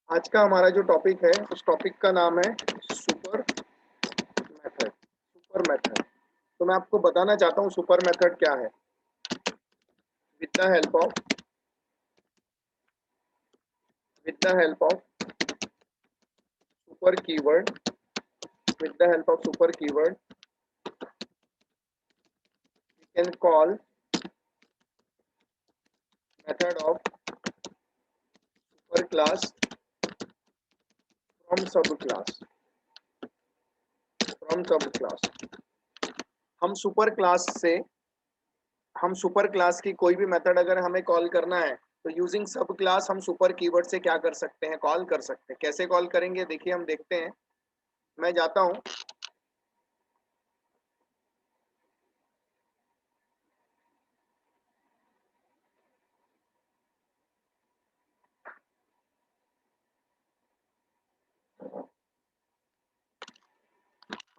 आज का हमारा जो टॉपिक है उस टॉपिक का नाम है सुपर मेथड। सुपर मेथड, तो मैं आपको बताना चाहता हूँ सुपर मेथड क्या है। With the help of with the help of super keyword with the help of super keyword we can call method of super class from sub class। हम super class से हम सुपर क्लास की कोई भी method अगर हमें call करना है तो यूजिंग सब क्लास हम सुपर कीवर्ड से क्या कर सकते हैं, कॉल कर सकते हैं। कैसे कॉल करेंगे देखिए, हम देखते हैं। मैं जाता हूं,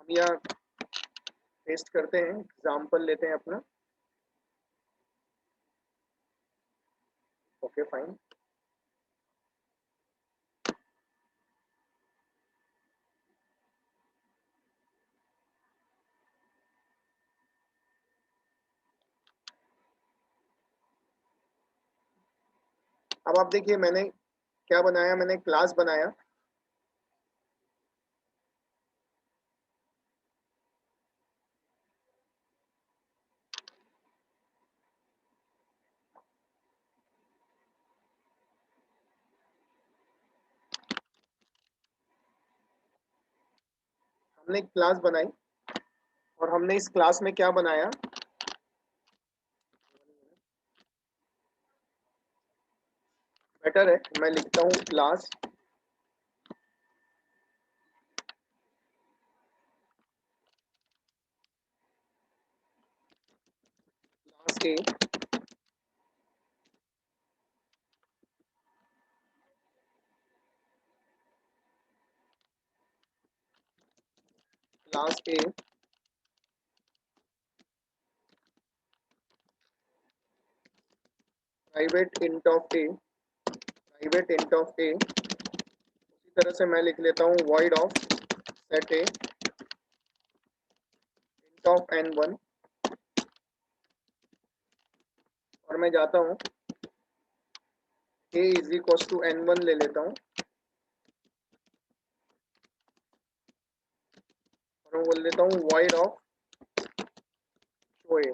हम यहाँ पेस्ट करते हैं, एग्जाम्पल लेते हैं अपना। Okay fine. अब आप देखिए मैंने क्या बनाया, मैंने क्लास बनाया। हमने एक क्लास बनाई और हमने इस क्लास में क्या बनाया, बेटर है मैं लिखता हूँ class class A class A private int of A private int of A. इसी तरह से मैं लिख लेता हूँ void of set A int of n1। और मैं जाता हूँ a is equal to n1 ले लेता हूँ और मैं बोल देता हूँ void of show A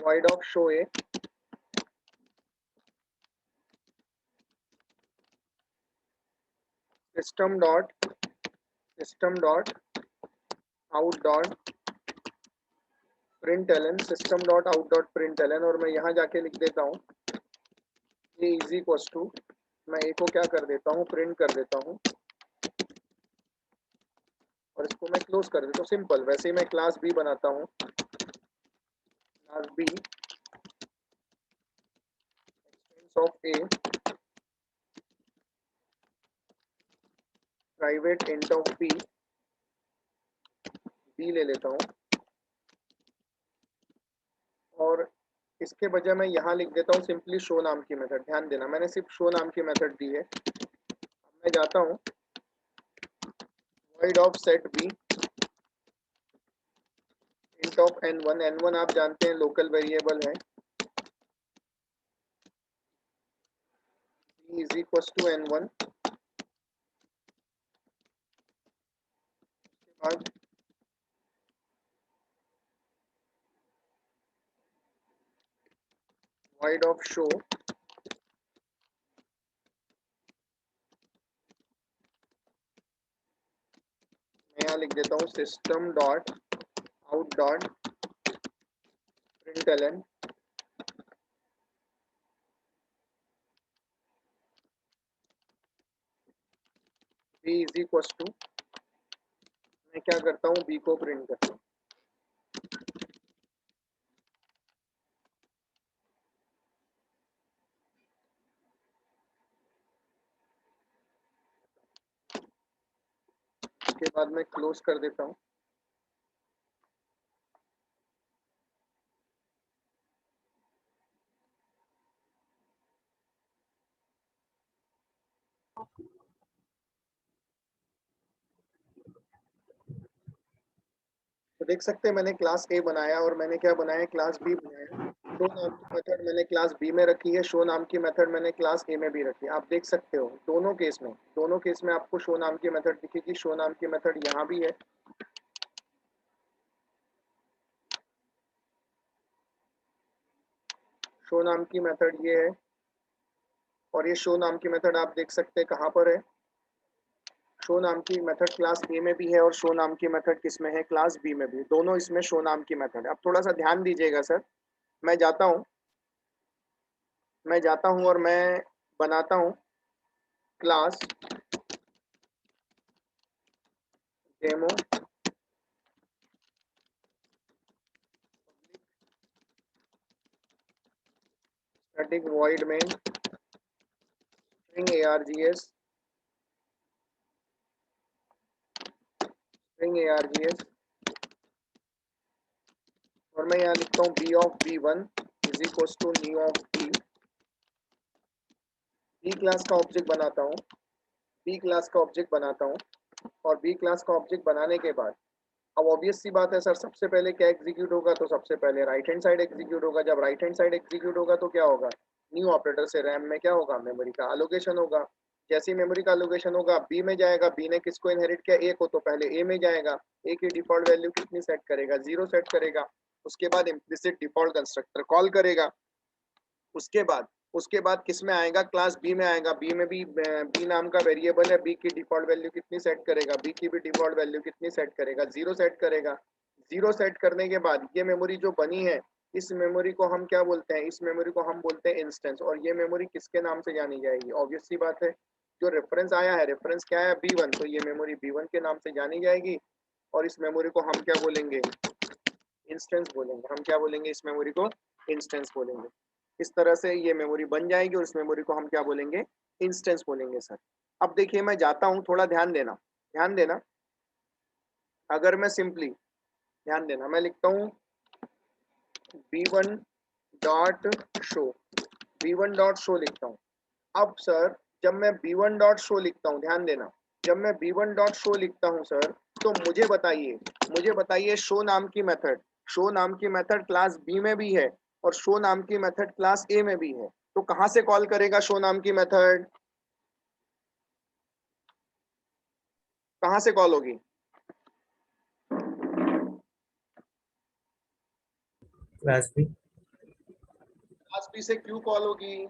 void of show A system dot out dot print system dot out dot print. और मैं यहाँ जाके लिख देता हूँ ए इज इक्वल टू, मैं ए को क्या कर देता हूँ, प्रिंट कर देता हूँ और इसको मैं क्लोज कर देता हूँ। सिंपल। वैसे ही मैं क्लास बी बनाता हूँ, class B of A private int of B B ले लेता हूँ और इसके बजाय मैं यहाँ लिख देता हूँ सिंपली शो नाम की मेथड। ध्यान देना मैंने सिर्फ शो नाम की मेथड दी है। अब मैं जाता हूँ void of set B int of n1 आप जानते हैं लोकल वेरिएबल है। b is equal to n1 के बाद वॉइड ऑफ शो, मैं यहाँ लिख देता हूँ system dot out dot println b is equal to, मैं क्या करता हूँ b को प्रिंट करता हूँ। उसके बाद मैं क्लोज कर देता हूँ। तो देख सकते हैं मैंने क्लास ए बनाया और मैंने क्या बनाया, क्लास बी बनाया। शो नाम की मेथड मैंने क्लास बी में रखी है, शो नाम की मेथड मैंने क्लास ए में भी रखी है। आप देख सकते हो दोनों केस में आपको शो नाम की मेथड दिखेगी। शो नाम की मेथड यहाँ भी है, शो नाम की मेथड ये है, और ये शो नाम की मेथड आप देख सकते हैं कहाँ पर है। शो नाम की मेथड क्लास ए में भी है और शो नाम की मेथड किस में है, क्लास बी में भी। दोनों इसमें शो नाम की मेथड है। अब थोड़ा सा ध्यान दीजिएगा सर, मैं जाता हूँ और मैं बनाता हूँ class demo static void main string args और मैं यहाँ लिखता हूँ b of b1 is equal to new of b। B class का ऑब्जेक्ट बनाता हूँ, और बी क्लास का ऑब्जेक्ट बनाने के बाद अब ऑब्वियस सी बात है सर, सबसे पहले क्या एग्जीक्यूट होगा, तो सबसे पहले राइट हैंड साइड एग्जीक्यूट होगा। जब राइट हैंड साइड एग्जीक्यूट होगा तो क्या होगा, न्यू ऑपरेटर से रैम में क्या होगा, मेमोरी का एलोकेशन होगा। जैसे ही मेमोरी का एलोकेशन होगा बी में जाएगा, बी ने किसको इनहेरिट किया, ए को, तो पहले ए में जाएगा। ए की डिफॉल्ट वैल्यू कितनी सेट करेगा, 0 सेट करेगा। उसके बाद इम्प्लिसिट डिफॉल्ट कंस्ट्रक्टर कॉल करेगा। उसके बाद किस में आएगा, क्लास बी में आएगा। बी में भी बी नाम का वेरिएबल है, बी की डिफॉल्ट वैल्यू कितनी सेट करेगा, बी की भी डिफॉल्ट वैल्यू कितनी सेट करेगा, 0 सेट करेगा। 0 सेट करने के बाद ये मेमोरी जो बनी है, इस मेमोरी को हम क्या बोलते हैं, इस मेमोरी को हम बोलते हैं इंस्टेंस। और ये मेमोरी किसके नाम से जानी जाएगी, ऑब्वियस सी बात है, जो रेफरेंस आया है, रेफरेंस क्या है, B1, तो ये मेमोरी B1 के नाम से जानी जाएगी। और इस मेमोरी को हम क्या बोलेंगे, इंस्टेंस बोलेंगे। हम क्या बोलेंगे, इस मेमोरी को इंस्टेंस बोलेंगे। इस तरह से ये मेमोरी बन जाएगी और इस मेमोरी को हम क्या बोलेंगे, इंस्टेंस बोलेंगे सर। अब देखिए मैं जाता हूँ, थोड़ा ध्यान देना। अगर मैं सिंपली ध्यान देना, मैं लिखता हूँ b1 dot show, b1 dot show लिखता हूँ। अब सर जब मैं b1 डॉट शो लिखता हूँ, ध्यान देना, जब मैं b1 डॉट शो लिखता हूँ सर, तो मुझे बताइए शो नाम की मेथड क्लास बी में भी है और शो नाम की मेथड क्लास ए में भी है। तो कहां से कॉल करेगा शो नाम की मेथड, कहां से कॉल होगी, क्लास बी। क्लास बी से क्यों कॉल होगी,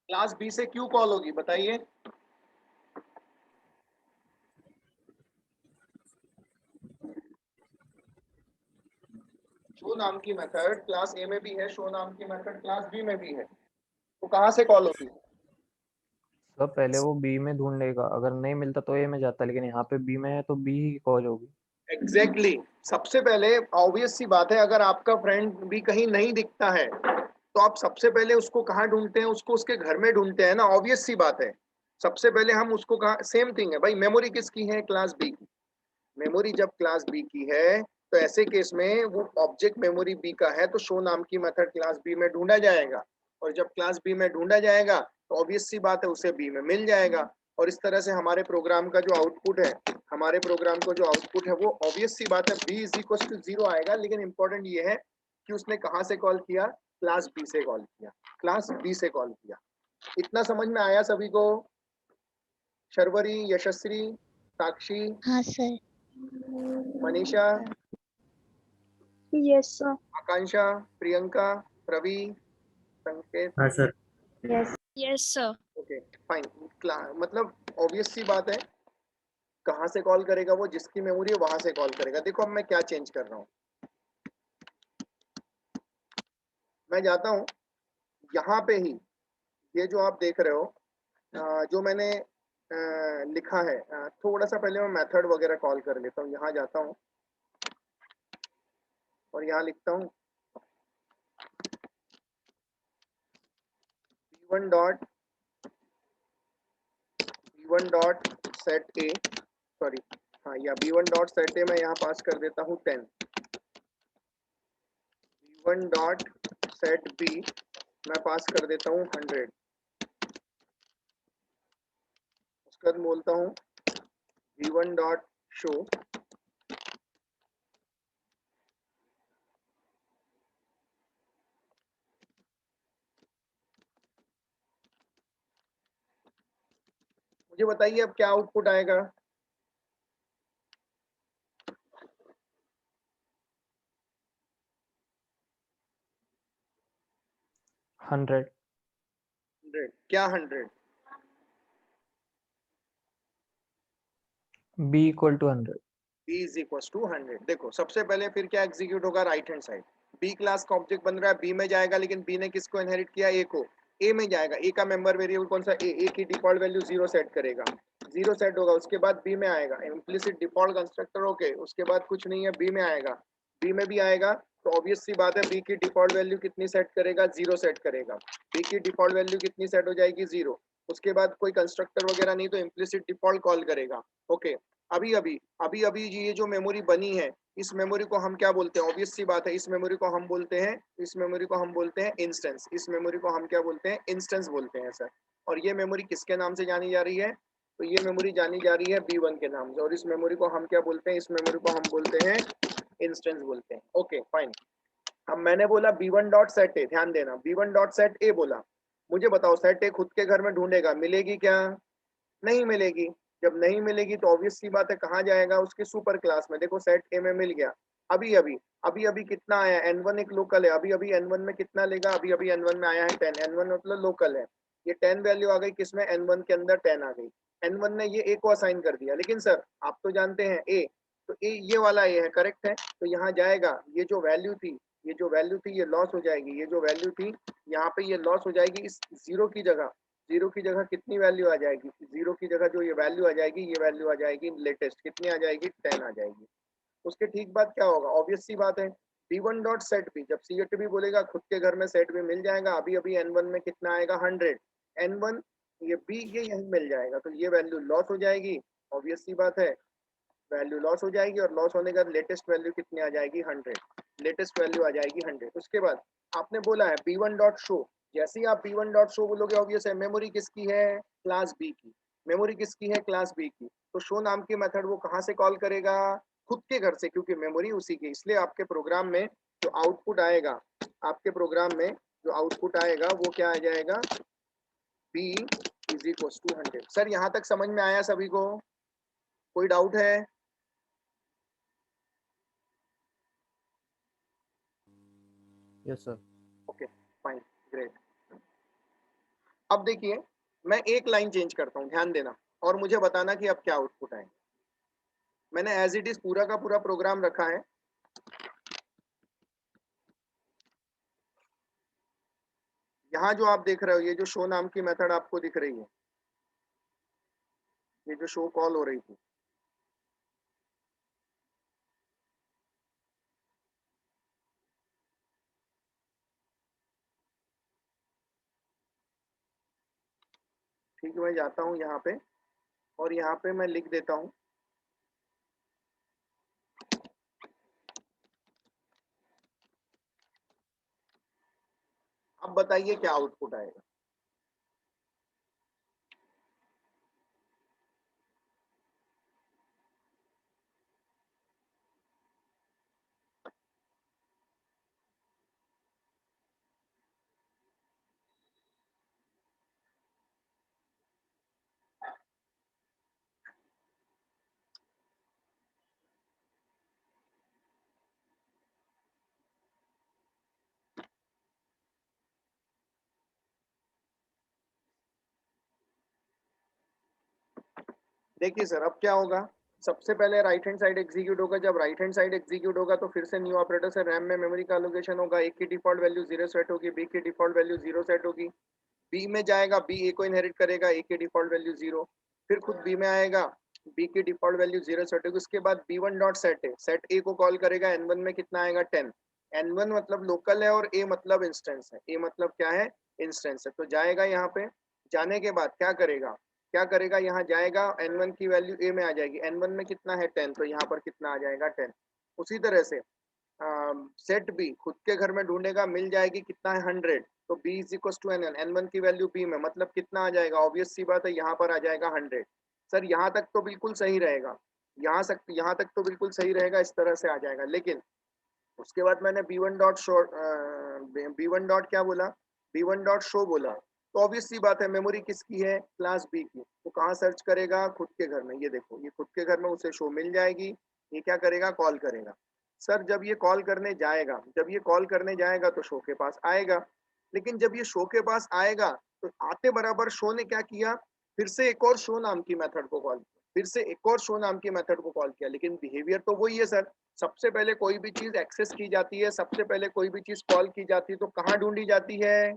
क्लास बी से क्यों कॉल होगी बताइए। शो नाम की मेथड क्लास ए में भी है, शो नाम की मेथड क्लास बी में भी है, तो कहां से कॉल होगी, तो पहले वो बी में ढूंढ लेगा, अगर नहीं मिलता तो ए में जाता, लेकिन यहाँ पे बी में है तो बी ही कॉल होगी। एग्जैक्टली सबसे पहले ऑब्वियस सी बात है, अगर आपका फ्रेंड भी कहीं नहीं दिखता है तो आप सबसे पहले उसको कहाँ ढूंढते हैं, उसको उसके घर में ढूंढते हैं ना, ऑब्वियस सी बात है। सबसे पहले हम उसको कहाँ, सेम थिंग है भाई, मेमोरी किसकी है, क्लास बी की। मेमोरी जब क्लास बी की है तो ऐसे केस में वो ऑब्जेक्ट मेमोरी बी का है, तो शो नाम की मेथड क्लास बी में ढूंढा जाएगा। और जब क्लास बी में ढूंढा जाएगा तो ऑब्वियस सी बात है उसे बी में मिल जाएगा। और इस तरह से हमारे प्रोग्राम का जो आउटपुट है, वो ऑब्वियस सी बात है बी इज इक्वल टू 0 आएगा। लेकिन इंपॉर्टेंट ये है कि उसने कहाँ से कॉल किया, क्लास बी से कॉल किया, इतना समझ में आया सभी को, शर्वरी, यशस्वी, साक्षी, हाँ sir. Manisha, yes sir. Akanksha, Priyanka, Ravi, Sanket, हाँ sir. Yes yes sir. Okay fine. मतलब ऑब्वियस सी बात है, कहाँ से कॉल करेगा, वो जिसकी मेमोरी है वहां से कॉल करेगा। देखो अब मैं क्या चेंज कर रहा हूँ, मैं जाता हूँ यहाँ पे ही, ये जो आप देख रहे हो, जो मैंने लिखा है, थोड़ा सा पहले मैं मेथड वगैरह कॉल कर लेता हूँ। यहाँ जाता हूँ और यहाँ लिखता हूँ b1 डॉट सेट ए, सॉरी, हाँ, या b1 डॉट सेट ए, मैं यहाँ पास कर देता हूँ 10, b1 डॉट सेट बी मैं पास कर देता हूँ 100। उसके बाद बोलता हूँ v1 डॉट शो मुझे बताइए अब क्या आउटपुट आएगा। 100। 100 क्या 100? b equal to 100। b is equal to 100। देखो सबसे पहले फिर क्या एग्जीक्यूट होगा, right hand side. b class का ऑब्जेक्ट बन रहा है, b में जाएगा, लेकिन b ने किसको इनहेरिट किया, a को। a में जाएगा, a का मेंबर वेरिएबल कौन सा, a की डिफॉल्ट वैल्यू 0 सेट करेगा, 0 सेट होगा। उसके बाद b में आएगा, इम्प्लिसिट डिफॉल्ट कंस्ट्रक्टर ओके। उसके बाद कुछ नहीं है, b में आएगा, b में भी आएगा तो ऑब्वियस सी बात है b की डिफॉल्ट वैल्यू कितनी सेट करेगा, 0 सेट करेगा। b की डिफॉल्ट वैल्यू कितनी सेट हो जाएगी, 0। उसके बाद कोई कंस्ट्रक्टर वगैरह नहीं तो इम्प्लिसिट डिफॉल्ट कॉल करेगा। ओके, अभी अभी अभी अभी ये जो मेमोरी बनी है, इस मेमोरी को हम क्या बोलते हैं, ऑब्वियस सी बात है, इस मेमोरी को हम बोलते हैं, इस मेमोरी को हम बोलते हैं इंस्टेंस। इस मेमोरी को हम क्या बोलते हैं, इंस्टेंस बोलते हैं सर। और ये मेमोरी किसके नाम से जानी जा रही है, तो ये मेमोरी जानी जा रही है b1 के नाम से। और इस मेमोरी को हम क्या बोलते हैं, इस मेमोरी को हम बोलते हैं इंस्टेंस बोलते हैं। Okay fine. अब मैंने बोला b1 डॉट सेट ए, ध्यान देना, b1 डॉट सेट ए बोला। मुझे बताओ सेट ए खुद के घर में ढूंढेगा, मिलेगी क्या, नहीं मिलेगी। जब नहीं मिलेगी तो ऑब्वियस सी बात है कहाँ जाएगा, उसके सुपर क्लास में। देखो सेट ए में मिल गया। अभी अभी अभी अभी कितना आया, n1 एक लोकल है, अभी अभी n1 में कितना लेगा, अभी अभी n1 में आया है 10। n1 मतलब लोकल है, ये 10 वैल्यू आ गई किसमें, n1 के अंदर 10 आ गई। n1 ने ये a को असाइन कर दिया, लेकिन सर आप तो जानते हैं a, तो a ये वाला a है, करेक्ट है। तो यहाँ जाएगा, ये जो वैल्यू थी, ये जो वैल्यू थी ये लॉस हो जाएगी, ये जो वैल्यू थी यहाँ पे ये लॉस हो जाएगी। इस जीरो की जगह, जीरो की जगह कितनी वैल्यू आ जाएगी, जीरो की जगह जो ये वैल्यू आ जाएगी, ये वैल्यू आ जाएगी लेटेस्ट, कितनी आ जाएगी, 10 आ जाएगी। उसके ठीक बाद क्या होगा, ऑब्वियस सी बात है b1 डॉट सेट भी, जब सीएट भी बोलेगा खुद के घर में सेट भी मिल जाएगा। अभी अभी n1 में कितना आएगा, 100। n1 ये b ये यहीं मिल जाएगा, तो ये वैल्यू लॉस हो जाएगी, ऑब्वियस सी बात है, वैल्यू लॉस हो जाएगी। और लॉस होने के बाद लेटेस्ट वैल्यू कितनी आ जाएगी, 100। लेटेस्ट वैल्यू आ जाएगी 100। उसके बाद आपने बोला है b1 डॉट शो, जैसे ही आप b1 डॉट शो बोलोगे ऑब्वियस है मेमोरी किसकी है, क्लास b की। मेमोरी किसकी है, क्लास b की। तो शो नाम की मेथड वो कहाँ से कॉल करेगा, खुद के घर से, क्योंकि मेमोरी उसी की। इसलिए आपके प्रोग्राम में जो आउटपुट आएगा, आपके प्रोग्राम में जो आउटपुट आएगा वो क्या आ जाएगा, b is equal to 100। Sir यहाँ तक समझ में आया सभी को, कोई डाउट है। Yes sir. Okay fine, great. अब देखिए मैं एक लाइन चेंज करता हूँ, ध्यान देना, और मुझे बताना कि अब क्या आउटपुट आए। मैंने एज इट इज पूरा का पूरा प्रोग्राम रखा है। यहाँ जो आप देख रहे हो, ये जो शो नाम की मेथड आपको दिख रही है, ये जो शो कॉल हो रही थी, ठीक है, मैं जाता हूँ यहाँ पे और यहाँ पे मैं लिख देता हूँ अब बताइए क्या आउटपुट आएगा। देखिए सर अब क्या होगा, सबसे पहले राइट हैंड साइड एग्जीक्यूट होगा। जब राइट हैंड साइड एग्जीक्यूट होगा तो फिर से न्यू ऑपरेटर से रैम में मेमोरी का एलोकेशन होगा। एक की डिफॉल्ट वैल्यू 0 सेट होगी, बी की डिफॉल्ट वैल्यू 0 सेट होगी। बी में जाएगा, बी ए को इनहेरिट करेगा, ए की डिफॉल्ट वैल्यू 0। फिर खुद बी में आएगा, बी की डिफॉल्ट वैल्यू 0 सेट होगी। उसके बाद b1 डॉट सेट ए, सेट ए को कॉल करेगा, n1 में कितना आएगा, 10। n1 मतलब लोकल है और a मतलब इंस्टेंस है, a मतलब क्या है, इंस्टेंस है। तो जाएगा यहाँ पे, जाने के बाद क्या करेगा, क्या करेगा, यहाँ जाएगा, n1 की वैल्यू a में आ जाएगी, n1 में कितना है 10, तो यहाँ पर कितना आ जाएगा 10। उसी तरह से सेट बी खुद के घर में ढूंढेगा, मिल जाएगी, कितना है 100, तो b is equal to N N की वैल्यू b में, मतलब कितना आ जाएगा, ऑब्वियस सी बात है यहाँ पर आ जाएगा 100। सर यहाँ तक तो बिल्कुल सही रहेगा, यहाँ तक तो बिल्कुल सही रहेगा, इस तरह से आ जाएगा। लेकिन उसके बाद मैंने b1 dot show, b1 dot क्या बोला, b1 डॉट शो बोला, तो ऑब्वियस सी बात है मेमोरी किसकी है, क्लास बी की, तो कहाँ सर्च करेगा, खुद के घर में। ये देखो ये खुद के घर में उसे शो मिल जाएगी, ये क्या करेगा, कॉल करेगा। सर जब ये कॉल करने जाएगा, जब ये कॉल करने जाएगा तो शो के पास आएगा, लेकिन जब ये शो के पास आएगा तो आते बराबर शो ने क्या किया, फिर से एक और शो नाम की मेथड को कॉल किया, फिर से एक और शो नाम की मेथड को कॉल किया, लेकिन बिहेवियर तो वही है सर। सबसे पहले कोई भी चीज एक्सेस की जाती है, सबसे पहले कोई भी चीज कॉल की जाती है तो कहाँ ढूंढी जाती है,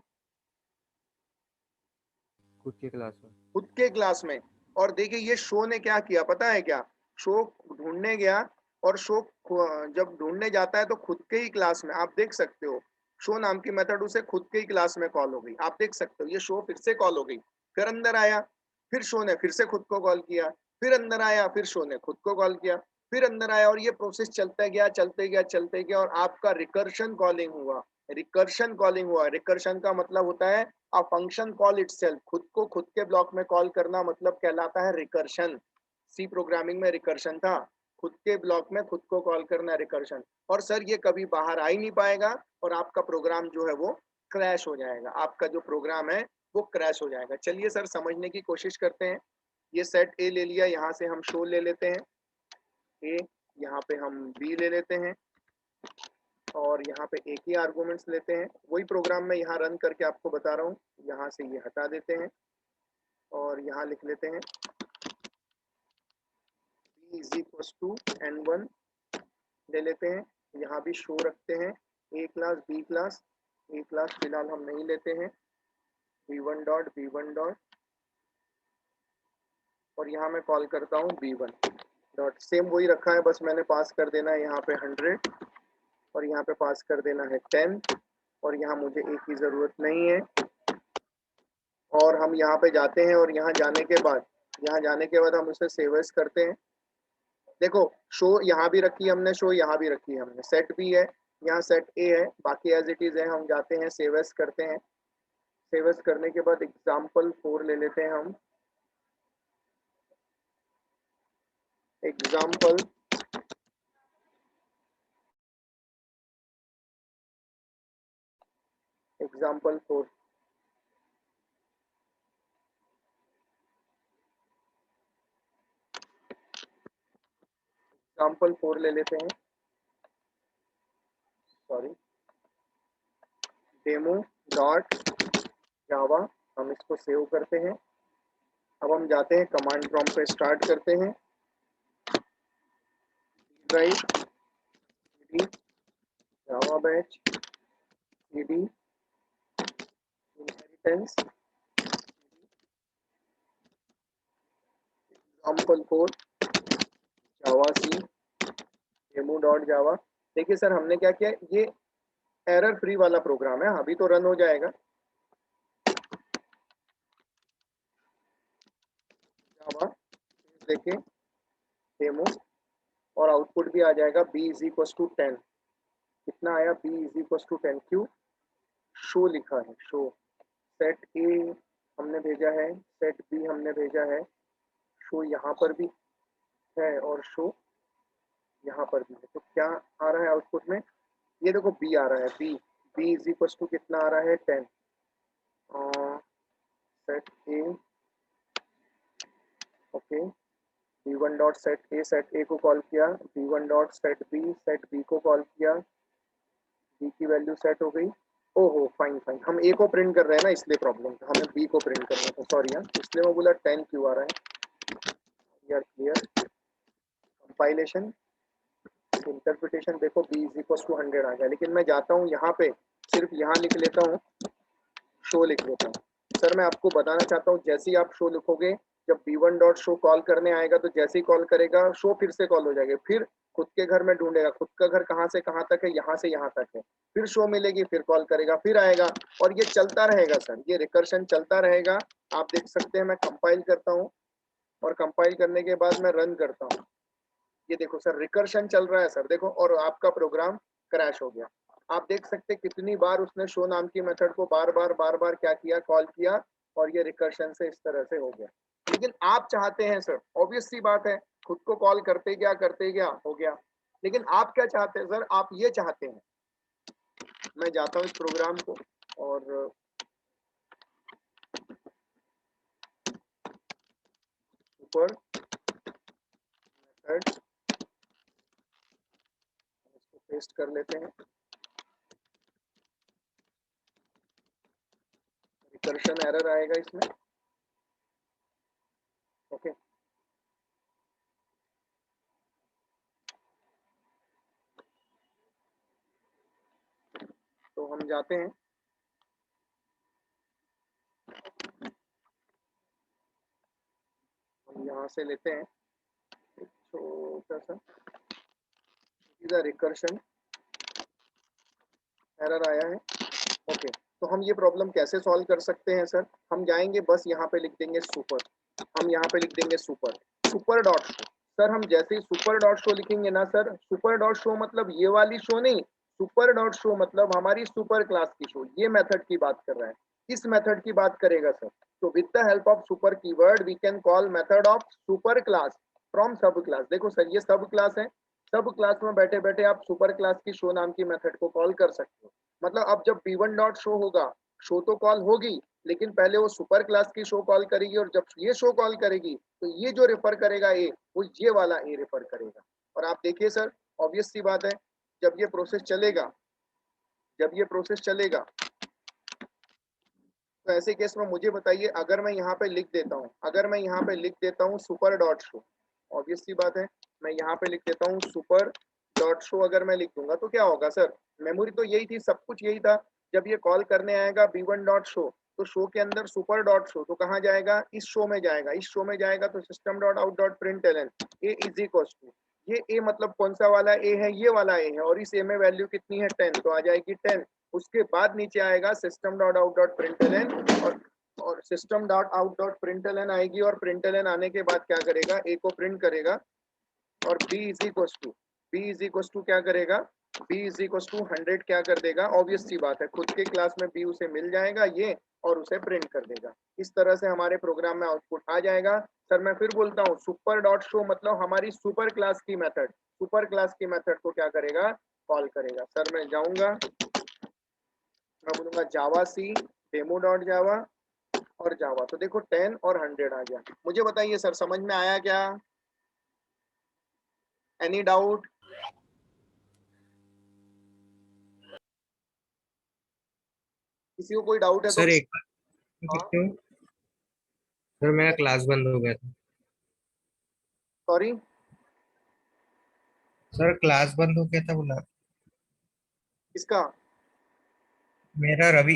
खुद के क्लास में। खुद के क्लास में। और देखिए ये शो ने क्या किया पता है क्या, शो ढूंढने गया, और शो जब ढूंढने जाता है तो खुद के ही क्लास में, आप देख सकते हो शो नाम की मेथड उसे खुद के ही क्लास में कॉल हो गई, आप देख सकते हो ये शो फिर से कॉल हो गई, फिर अंदर आया, फिर शो ने फिर से खुद को कॉल किया, फिर अंदर आया, फिर शो ने खुद को कॉल किया, फिर अंदर आया, और ये प्रोसेस चलता गया चलते गया चलते गया, और आपका रिकर्शन कॉलिंग हुआ। रिकर्शन कॉलिंग हुआ, रिकर्शन का मतलब होता है अ फंक्शन कॉल इटसेल्फ, खुद के ब्लॉक में कॉल करना मतलब कहलाता है रिकर्शन। सी प्रोग्रामिंग में रिकर्शन था, खुद के ब्लॉक में खुद को कॉल करना रिकर्शन। और सर ये कभी बाहर आ ही नहीं पाएगा, और आपका प्रोग्राम जो है वो क्रैश हो जाएगा, आपका जो प्रोग्राम है वो क्रैश हो जाएगा। चलिए सर समझने की कोशिश करते हैं। ये सेट ए ले लिया, यहाँ से हम शो ले लेते हैं ए, यहाँ पे हम बी ले लेते हैं, और यहाँ पे एक ही आर्गुमेंट्स लेते हैं। वही प्रोग्राम मैं यहाँ रन करके आपको बता रहा हूँ। यहाँ से ये हटा देते हैं और यहाँ लिख लेते हैं b is equal to n1 ले लेते हैं। यहाँ भी शो रखते हैं, ए class B class, A class फिलहाल हम नहीं लेते हैं, b1 डॉट, और यहाँ मैं कॉल करता हूँ b1 डॉट, सेम वही रखा है, बस मैंने पास कर देना है यहाँ पे 100, और यहाँ पे पास कर देना है 10, और यहाँ मुझे एक की ज़रूरत नहीं है। और हम यहाँ पे जाते हैं, और यहाँ जाने के बाद हम उसे सेव एज करते हैं। देखो शो यहाँ भी रखी है हमने, शो यहाँ भी रखी है हमने, सेट भी है, यहाँ सेट ए है, बाकी एज इट इज है। हम जाते हैं सेव एज करते हैं, सेव एज करने के बाद example4 ले लेते हैं हम, example4 example4 ले लेते हैं, सॉरी डेमो डॉट जावा, हम इसको सेव करते हैं। अब हम जाते हैं कमांड प्रॉम्प्ट पे, स्टार्ट करते हैं ड्राइव cd जावा बैच cd इनहेरिटेंस example4 जावा सी डेमो डॉट जावा। देखिए सर हमने क्या किया, ये एरर फ्री वाला प्रोग्राम है, अभी तो रन हो जाएगा। जावा देखिए डेमो, और आउटपुट भी आ जाएगा b इज इक्वल टू 10, कितना आया, b इज इक्वल टू 10, क्यों, शो लिखा है, शो। सेट ए हमने भेजा है, सेट बी हमने भेजा है, शो यहाँ पर भी है और शो यहाँ पर भी है, तो क्या आ रहा है आउटपुट में, ये देखो बी आ रहा है, बी इज इक्वल टू कितना आ रहा है 10, सेट ए ओके, b1 डॉट सेट ए को कॉल किया, b1 डॉट सेट बी को कॉल किया, बी की वैल्यू सेट हो गई। ओहो फाइन, हम ए को प्रिंट कर रहे हैं ना, इसलिए प्रॉब्लम था, हमें बी को प्रिंट करना था, सॉरी यार, इसलिए मैं बोला 10 क्यों आ रहा है यार। क्लियर कंपाइलेशन इंटरप्रिटेशन, देखो b इज इक्वल टू 100 आ गया, लेकिन मैं जाता हूँ यहाँ पे, सिर्फ यहाँ लिख लेता हूँ, शो लिख लेता हूँ। सर मैं आपको बताना चाहता हूँ, जैसे ही आप शो लिखोगे, जब b1 डॉट शो कॉल करने आएगा तो जैसे ही कॉल करेगा शो फिर से कॉल हो जाएगा, फिर खुद के घर में ढूंढेगा, खुद का घर कहाँ से कहाँ तक है, यहाँ से यहाँ तक है, फिर शो मिलेगी, फिर कॉल करेगा, फिर आएगा, और ये चलता रहेगा सर, ये रिकर्शन चलता रहेगा। आप देख सकते हैं मैं कंपाइल करता हूँ, और कंपाइल करने के बाद मैं रन करता हूँ, ये देखो सर रिकर्शन चल रहा है सर, देखो, और आपका प्रोग्राम क्रैश हो गया। आप देख सकते कितनी बार उसने शो नाम की मेथड को बार बार क्या किया, कॉल किया, और ये रिकर्शन से इस तरह से हो गया। लेकिन आप चाहते हैं सर, ऑब्वियस सी बात है, खुद को कॉल करते गया हो गया। लेकिन आप क्या चाहते हैं सर? आप ये चाहते हैं, मैं जाता हूँ इस प्रोग्राम को और ऊपर मेथड इसको पेस्ट कर लेते हैं। रिकर्शन एरर आएगा इसमें, ओके। तो हम जाते हैं, हम यहाँ से लेते हैं एक छोटा सा रिकर्शन एरर आया है, ओके। तो हम ये प्रॉब्लम कैसे सॉल्व कर सकते हैं सर? हम जाएंगे, बस यहाँ पे लिख देंगे सुपर, हम यहाँ पे लिख देंगे super, super dot show. Sir हम जैसे ही सुपर डॉट शो लिखेंगे ना सर, सुपर डॉट शो मतलब ये वाली शो नहीं, सुपर डॉट शो मतलब हमारी सुपर क्लास की शो, ये मेथड की बात कर रहा है, इस मेथड की बात करेगा सर। तो with the help of super keyword we can call method of super class from sub class. देखो सर ये सब क्लास है, सब क्लास में बैठे बैठे आप सुपर क्लास की शो नाम की मेथड को कॉल कर सकते हो। मतलब अब जब b1 डॉट शो होगा, शो तो कॉल होगी, लेकिन पहले वो सुपर क्लास की शो कॉल करेगी, और जब ये शो कॉल करेगी तो ये जो रेफर करेगा ए, वो ये वाला ए रेफर करेगा। और आप देखिए सर, ऑब्वियस सी बात है, जब ये प्रोसेस चलेगा, जब ये प्रोसेस चलेगा, तो ऐसे केस में मुझे बताइए, अगर मैं यहाँ पे लिख देता हूँ, अगर मैं यहाँ पे लिख देता हूँ सुपर डॉट शो, ऑब्वियस सी बात है, मैं यहाँ पे लिख देता हूँ सुपर डॉट शो, अगर मैं लिख दूंगा तो क्या होगा सर? मेमोरी तो यही थी, सब कुछ यही था। जब ये कॉल करने आएगा b1 डॉट शो, तो शो के अंदर सुपर डॉट शो, तो कहाँ जाएगा? इस शो में जाएगा, इस शो में जाएगा तो system dot out dot println A is equal to, ये ए मतलब कौन सा वाला ए है? ये वाला ए है, और इस ए में वैल्यू कितनी है? 10, तो आ जाएगी 10। उसके बाद नीचे आएगा system dot out dot println, और system dot out dot println आएगी, और प्रिंटलन आने के बाद क्या करेगा? ए को प्रिंट करेगा, और b इज इक्वल टू क्या करेगा? b इज इक्वल टू 100 क्या कर देगा? ऑब्वियस सी बात है, खुद के क्लास में b उसे मिल जाएगा ये, और उसे प्रिंट कर देगा। इस तरह से हमारे प्रोग्राम में आउटपुट आ जाएगा। सर मैं फिर बोलता हूँ, सुपर डॉट शो मतलब हमारी सुपर क्लास की मेथड, सुपर क्लास की मेथड को क्या करेगा? कॉल करेगा। सर मैं जाऊंगा, मैं बोलूंगा जावा सी डेमो डॉट जावा और जावा, तो देखो 10 और 100 आ गया। मुझे बताइए सर, समझ में आया क्या? Any doubt? किसी को कोई डाउट है तो? सर एक बार पूछ हाँ, सकते हो? सर मेरा क्लास बंद हो गया था। सॉरी, सर क्लास बंद हो गया था बोला। इसका मेरा रवि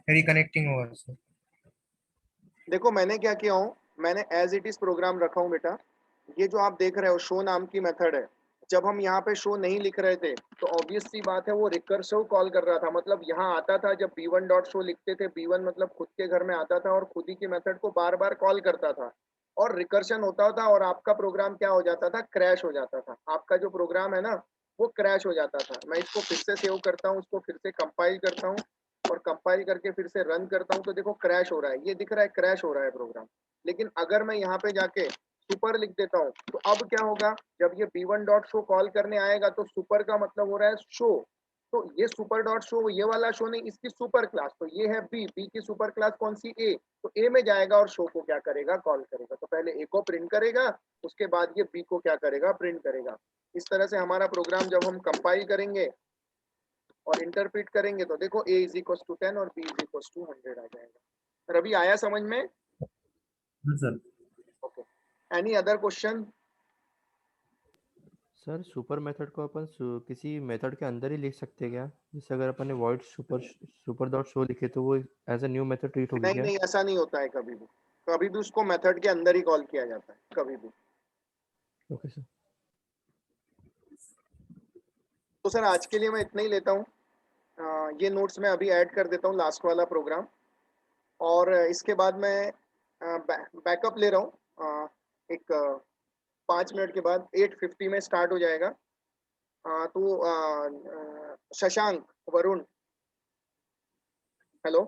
रिकनेक्टिंग हुआ सर। देखो मैंने क्या किया हूँ, मैंने एज इट इज प्रोग्राम रखा हूँ बेटा। ये जो आप देख रहे हो शो नाम की मेथड है, जब हम यहाँ पे शो नहीं लिख रहे थे तो ऑब्वियस सी बात है वो रिकर्सिव कॉल कर रहा था। मतलब यहाँ आता था, जब b1 डॉट शो लिखते थे, b1 मतलब खुद के घर में आता था और खुद ही की मेथड को बार बार कॉल करता था, और रिकर्शन होता था, और आपका प्रोग्राम क्या हो जाता था? क्रैश हो जाता था। आपका जो प्रोग्राम है ना, वो क्रैश हो जाता था। मैं इसको फिर से सेव करता हूँ, उसको फिर से कंपाइल करता हूँ, और कंपाइल करके फिर से रन करता हूँ, तो देखो क्रैश हो रहा है, ये दिख रहा है क्रैश हो रहा है प्रोग्राम। लेकिन अगर मैं यहाँ पे जाके सुपर लिख देता हूँ, तो अब क्या होगा? जब ये b1 डॉट शो कॉल करने आएगा, तो सुपर का मतलब हो रहा है शो, तो ये सुपर डॉट शो ये वाला शो नहीं, इसकी सुपर क्लास, तो ये है बी की सुपर क्लास कौन सी? ए, तो ए में जाएगा और शो को क्या करेगा? कॉल करेगा। तो पहले ए को प्रिंट करेगा, उसके बाद ये बी को क्या करेगा? प्रिंट करेगा। इस तरह से हमारा प्रोग्राम जब हम कंपाइल करेंगे और इंटरप्रेट करेंगे, तो देखो a इज इक्वल टू 10 और b इज इक्वल टू 100 आ जाएगा। रवि आया समझ में? हाँ sir. Okay, any other question? Sir super method को अपन किसी मेथड के अंदर ही लिख सकते हैं क्या? जैसे अगर अपन ने वॉइड सुपर डॉट शो लिखे तो वो as a new method treat होगी नहीं क्या? नहीं, ऐसा नहीं होता है कभी भी, कभी भी उसको मेथड के अंदर ही कॉल किया जाता है, कभी भी। Okay sir. तो सर आज के लिए मैं इतना ही लेता हूँ। ये नोट्स मैं अभी ऐड कर देता हूँ, लास्ट वाला प्रोग्राम, और इसके बाद मैं बैकअप ले रहा हूँ। एक 5 मिनट के बाद 8:50 में स्टार्ट हो जाएगा। तो Shashank, Varun, hello.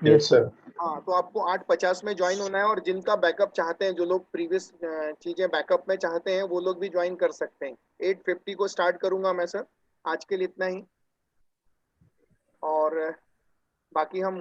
Yes sir. हाँ, तो आपको 8:50 में ज्वाइन होना है, और जिनका बैकअप चाहते हैं, जो लोग प्रीवियस चीजें बैकअप में चाहते हैं, वो लोग भी ज्वाइन कर सकते हैं। 8:50 को स्टार्ट करूंगा मैं सर। आज के लिए इतना ही, और बाकी हम